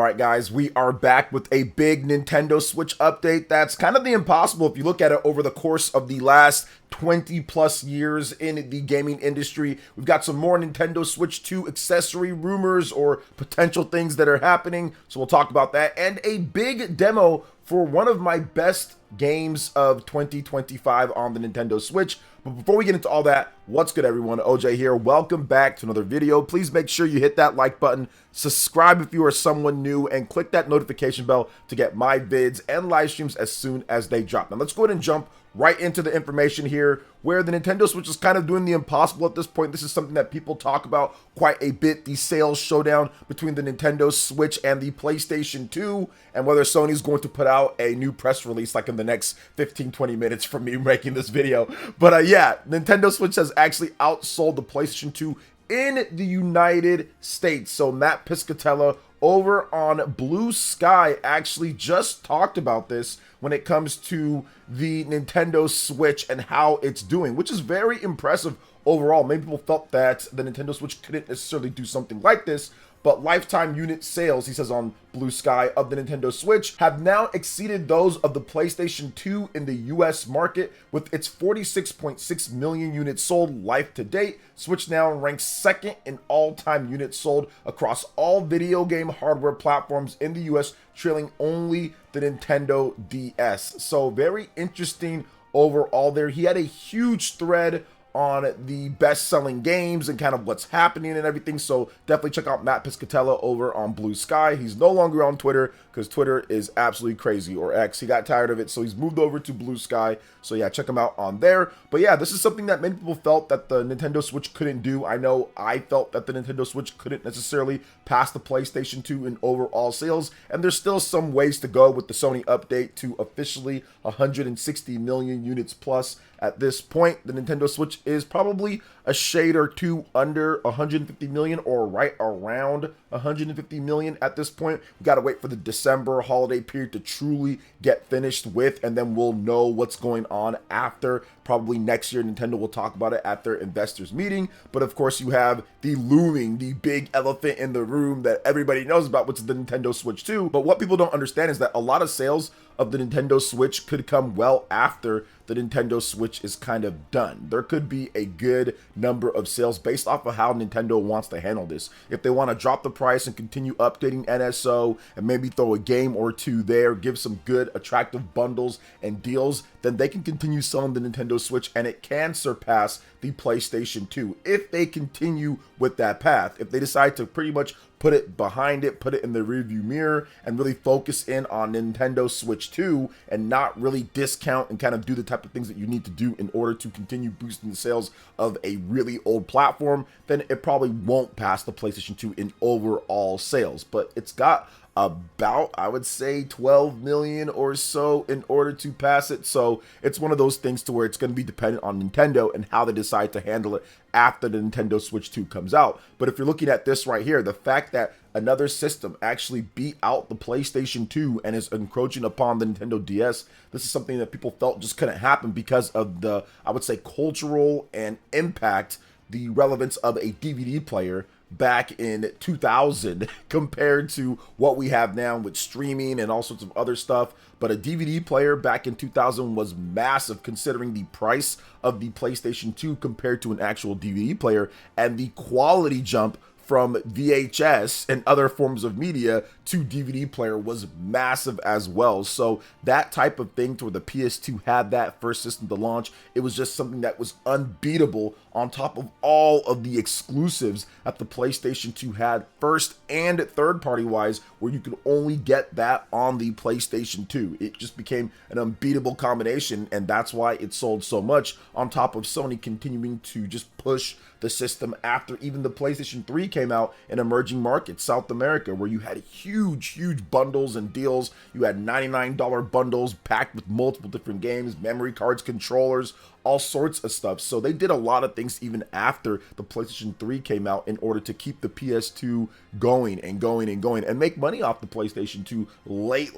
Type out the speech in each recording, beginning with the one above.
Alright guys, we are back with a big Nintendo Switch update that's kind of the impossible if you look at it over the course of the last 20 plus years in the gaming industry. We've got some more Nintendo Switch 2 accessory rumors or potential things that are happening, so we'll talk about that, and a big demo for one of my best games of 2025 on the Nintendo Switch. But before we get into all that, what's good everyone? OJ here. Welcome back to another video. Please make sure you hit that like button, subscribe if you are someone new, and click that notification bell to get my vids and live streams as soon as they drop. Now let's go ahead and jump right into the information here, where the Nintendo Switch is kind of doing the impossible at this point. This is something that people talk about quite a bit, the sales showdown between the Nintendo Switch and the PlayStation 2, and whether Sony's going to put out a new press release like in the next 15-20 minutes from me making this video. But yeah, Nintendo Switch has actually outsold the PlayStation 2 in the United States. So Matt Piscatella over on Blue Sky actually just talked about this when it comes to the Nintendo Switch and how it's doing, which is very impressive overall. Many people felt that the Nintendo Switch couldn't necessarily do something like this, but lifetime unit sales, he says on Blue Sky, of the Nintendo Switch have now exceeded those of the PlayStation 2 in the US market, with its 46.6 million units sold life to date. Switch now ranks second in all-time units sold across all video game hardware platforms in the US, trailing only the Nintendo DS. So very interesting overall there. He had a huge thread on the best-selling games and kind of what's happening and everything, so definitely check out Matt Piscatella over on Blue Sky. He's no longer on Twitter because Twitter is absolutely crazy, or X. He got tired of it, so he's moved over to Blue Sky. So yeah, check him out on there. But yeah, this is something that many people felt that the Nintendo Switch couldn't do. I know I felt that the Nintendo Switch couldn't necessarily pass the PlayStation 2 in overall sales, and there's still some ways to go with the Sony update to officially 160 million units plus. At this point, the Nintendo Switch is probably a shade or two under 150 million, or right around 150 million at this point. We got to wait for the December holiday period to truly get finished with, and then we'll know what's going on after. Probably next year, Nintendo will talk about it at their investors meeting. But of course, you have the big elephant in the room that everybody knows about, which is the Nintendo Switch 2. But what people don't understand is that a lot of sales of the Nintendo Switch could come well after the Nintendo Switch is kind of done. There could be a good number of sales based off of how Nintendo wants to handle this. If they want to drop the price and continue updating NSO and maybe throw a game or two there, give some good attractive bundles and deals, then they can continue selling the Nintendo Switch and it can surpass the PlayStation 2 if they continue with that path. If they decide to pretty much put it behind it, put it in the rearview mirror, and really focus in on Nintendo Switch 2 and not really discount and kind of do the type of things that you need to do in order to continue boosting the sales of a really old platform, then it probably won't pass the PlayStation 2 in overall sales. But it's got about, I would say, 12 million or so in order to pass it. So it's one of those things to where it's going to be dependent on Nintendo and how they decide to handle it after the Nintendo Switch 2 comes out. But if you're looking at this right here, the fact that another system actually beat out the PlayStation 2 and is encroaching upon the Nintendo DS, this is something that people felt just couldn't happen because of the, I would say, cultural and impact, the relevance of a DVD player back in 2000 compared to what we have now with streaming and all sorts of other stuff. But a DVD player back in 2000 was massive considering the price of the PlayStation 2 compared to an actual DVD player, and the quality jump from VHS and other forms of media to DVD player was massive as well. So that type of thing to where the PS2 had that first system to launch, it was just something that was unbeatable on top of all of the exclusives that the PlayStation 2 had, first and third party wise, where you could only get that on the PlayStation 2. It just became an unbeatable combination, and that's why it sold so much, on top of Sony continuing to just push the system after even the PlayStation 3 came out in emerging markets, South America, where you had huge bundles and deals. You had $99 bundles packed with multiple different games, memory cards, controllers, all sorts of stuff. So they did a lot of things even after the PlayStation 3 came out in order to keep the PS2 going and going and going and make money off the PlayStation 2 late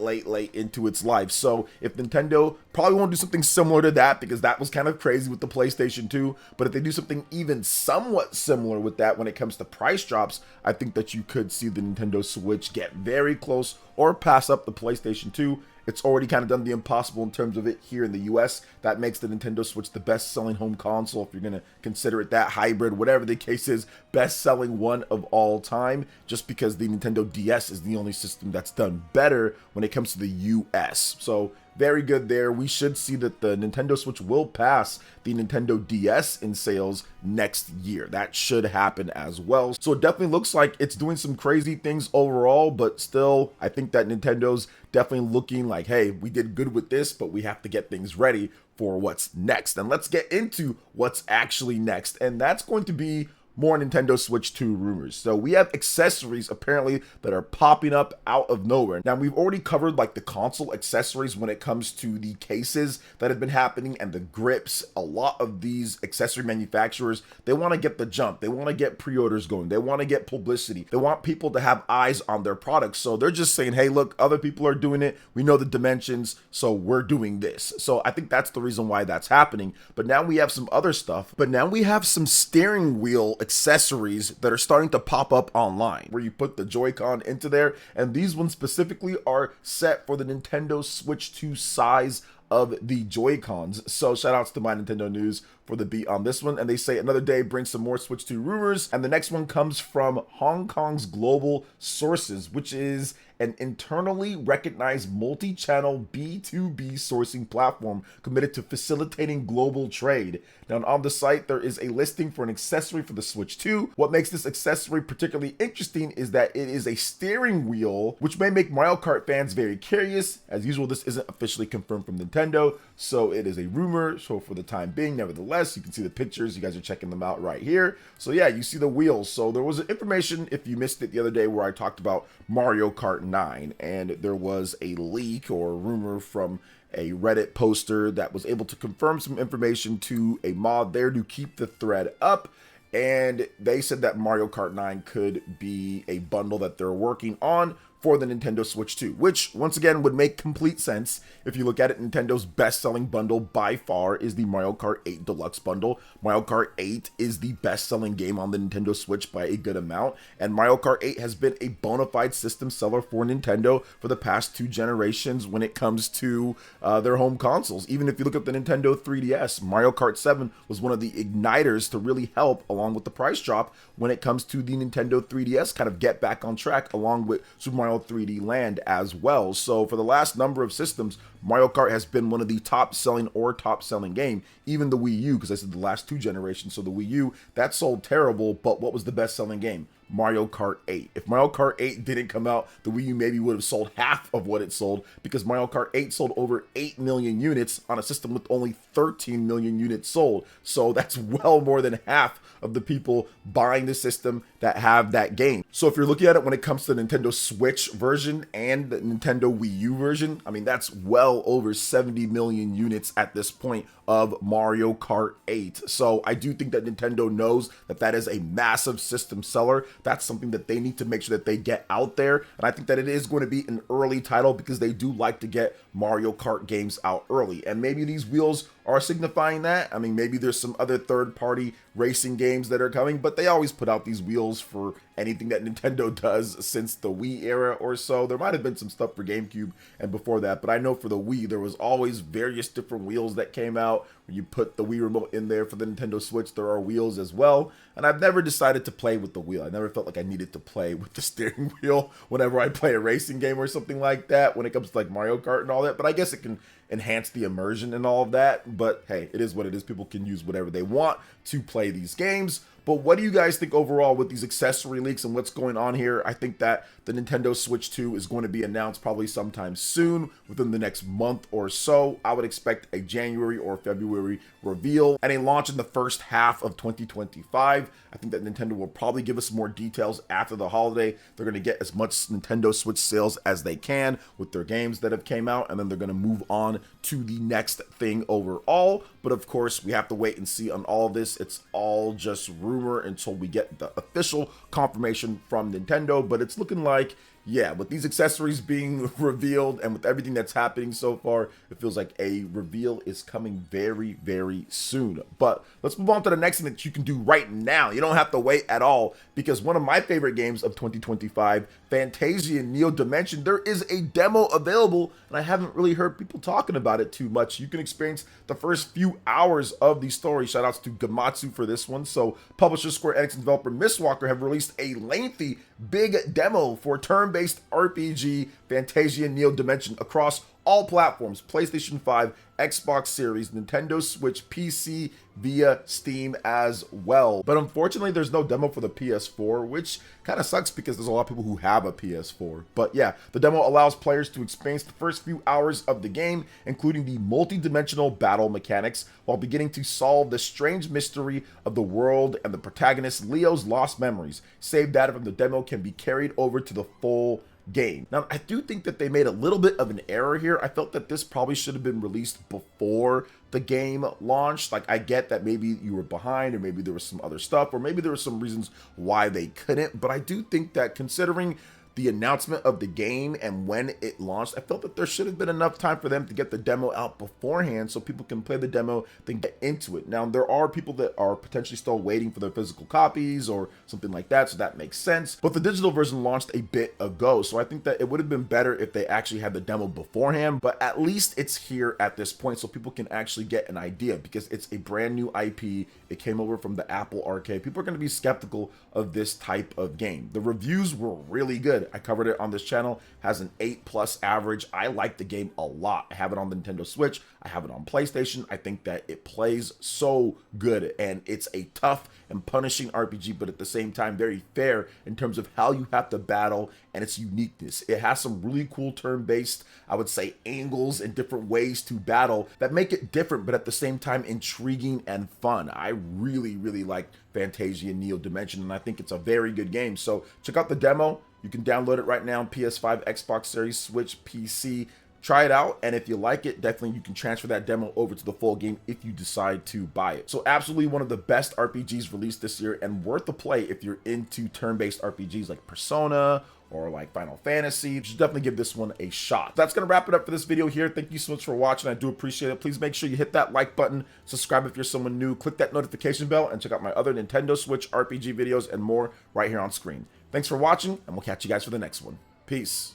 into its life. So if Nintendo probably won't do something similar to that, because that was kind of crazy with the PlayStation 2, but if they do something even somewhat similar with that when it comes to price drops, I think that you could see the Nintendo Switch get very close or pass up the PlayStation 2. It's already kind of done the impossible in terms of it here in the US. That makes the Nintendo Switch the best-selling home console, if you're going to consider it that, hybrid, whatever the case is, best-selling one of all time, just because the Nintendo DS is the only system that's done better when it comes to the US. So very good there. We should see that the Nintendo Switch will pass the Nintendo DS in sales next year. That should happen as well. So it definitely looks like it's doing some crazy things overall, but still, I think that Nintendo's definitely looking like, hey, we did good with this, but we have to get things ready for what's next. And let's get into what's actually next. And that's going to be more Nintendo Switch 2 rumors. So we have accessories apparently that are popping up out of nowhere. Now, we've already covered like the console accessories when it comes to the cases that have been happening and the grips. A lot of these accessory manufacturers, they want to get the jump. They want to get pre-orders going. They want to get publicity. They want people to have eyes on their products. So they're just saying, hey, look, other people are doing it. We know the dimensions, so we're doing this. So I think that's the reason why that's happening. But now we have some other stuff. But now we have some steering wheel accessories that are starting to pop up online, where you put the Joy-Con into there, and these ones specifically are set for the Nintendo Switch 2 size of the Joy-Cons. So shout outs to mynintendonews for the beat on this one. And they say another day brings some more Switch 2 rumors. And the next one comes from Hong Kong's Global Sources, which is an internally recognized multi-channel B2B sourcing platform committed to facilitating global trade. Now, on the site, there is a listing for an accessory for the Switch 2. What makes this accessory particularly interesting is that it is a steering wheel, which may make Mario Kart fans very curious. As usual, this isn't officially confirmed from Nintendo, so it is a rumor. So for the time being, nevertheless, you can see the pictures. You guys are checking them out right here. So yeah, you see the wheels. So there was information, if you missed it the other day, where I talked about Mario Kart 9, and there was a leak or a rumor from a Reddit poster that was able to confirm some information to a mod there to keep the thread up. And they said that Mario Kart 9 could be a bundle that they're working on for the Nintendo Switch 2, which once again would make complete sense. If you look at it, Nintendo's best-selling bundle by far is the Mario Kart 8 Deluxe bundle. Mario Kart 8 is the best-selling game on the Nintendo Switch by a good amount, and Mario Kart 8 has been a bona fide system seller for Nintendo for the past 2 generations when it comes to their home consoles. Even if you look at the Nintendo 3DS, Mario Kart 7 was one of the igniters to really help, along with the price drop, when it comes to the Nintendo 3DS kind of get back on track, along with Super Mario 3D Land as well. So for the last number of systems, Mario Kart has been one of the top selling game. Even the Wii U, because I said the last 2 generations, so the Wii U, that sold terrible, but what was the best selling game? Mario Kart 8. If Mario Kart 8 didn't come out, the Wii U maybe would have sold half of what it sold, because Mario Kart 8 sold over 8 million units on a system with only 13 million units sold. So that's well more than half of the people buying the system that have that game. So if you're looking at it when it comes to the Nintendo Switch version and the Nintendo Wii U version, I mean, that's well over 70 million units at this point of Mario Kart 8. So I do think that Nintendo knows that that is a massive system seller. That's something that they need to make sure that they get out there. And I think that it is going to be an early title, because they do like to get Mario Kart games out early. And maybe these wheels are signifying that. I mean, maybe there's some other third-party racing games that are coming, but they always put out these wheels for anything that Nintendo does since the Wii era or so. There might have been some stuff for GameCube and before that, but I know for the Wii, there was always various different wheels that came out. When you put the Wii remote in there for the Nintendo Switch, there are wheels as well. And I've never decided to play with the wheel. I never felt like I needed to play with the steering wheel whenever I play a racing game or something like that, when it comes to like Mario Kart and all that. But I guess it can enhance the immersion and all of that. But hey, it is what it is. People can use whatever they want to play these games. But what do you guys think overall with these accessory leaks and what's going on here? I think that the Nintendo Switch 2 is going to be announced probably sometime soon, within the next month or so. I would expect a January or February reveal and a launch in the first half of 2025. I think that Nintendo will probably give us more details after the holiday. They're going to get as much Nintendo Switch sales as they can with their games that have came out, and then they're going to move on to the next thing overall. But of course, we have to wait and see on all of this. It's all just rumor until we get the official confirmation from Nintendo, but it's looking like, yeah, with these accessories being revealed and with everything that's happening so far, it feels like a reveal is coming very, very soon. But let's move on to the next thing that you can do right now. You don't have to wait at all, because one of my favorite games of 2025, Fantasian Neo Dimension, there is a demo available, and I haven't really heard people talking about it too much. You can experience the first few hours of the story. Shoutouts to Gamatsu for this one. So publisher Square Enix and developer Mistwalker have released a lengthy, big demo for turn-based RPG Fantasian Neo Dimension across all platforms: PlayStation 5, Xbox Series, Nintendo Switch, PC, via Steam as well. But unfortunately, there's no demo for the PS4, which kind of sucks because there's a lot of people who have a PS4. But yeah, the demo allows players to experience the first few hours of the game, including the multi-dimensional battle mechanics, while beginning to solve the strange mystery of the world and the protagonist Leo's lost memories. Save data from the demo can be carried over to the full game. Now, I do think that they made a little bit of an error here. I felt that this probably should have been released before the game launched. Like, I get that maybe you were behind, or maybe there was some other stuff, or maybe there were some reasons why they couldn't, but I do think that considering the announcement of the game and when it launched, I felt that there should have been enough time for them to get the demo out beforehand so people can play the demo, then get into it. Now, there are people that are potentially still waiting for their physical copies or something like that, so that makes sense. But the digital version launched a bit ago, so I think that it would have been better if they actually had the demo beforehand, but at least it's here at this point so people can actually get an idea, because it's a brand new IP. It came over from the Apple Arcade. People are going to be skeptical of this type of game. The reviews were really good. I covered it on this channel, has an 8+ average. I like the game a lot. I have it on the Nintendo Switch. I have it on PlayStation. I think that it plays so good, and it's a tough and punishing RPG, but at the same time very fair in terms of how you have to battle and its uniqueness. It has some really cool turn-based, I would say, angles and different ways to battle that make it different, but at the same time intriguing and fun. I really, really like Fantasian Neo Dimension, and I think it's a very good game. So check out the demo. You can download it right now on PS5, Xbox Series, Switch, PC. Try it out, and if you like it, definitely you can transfer that demo over to the full game if you decide to buy it. So absolutely one of the best RPGs released this year, and worth the play if you're into turn-based RPGs like Persona or like Final Fantasy. You should definitely give this one a shot. That's gonna wrap it up for this video here. Thank you so much for watching. I do appreciate it. Please make sure you hit that like button, subscribe if you're someone new, click that notification bell, and check out my other Nintendo Switch RPG videos and more right here on screen. Thanks for watching, and we'll catch you guys for the next one. Peace.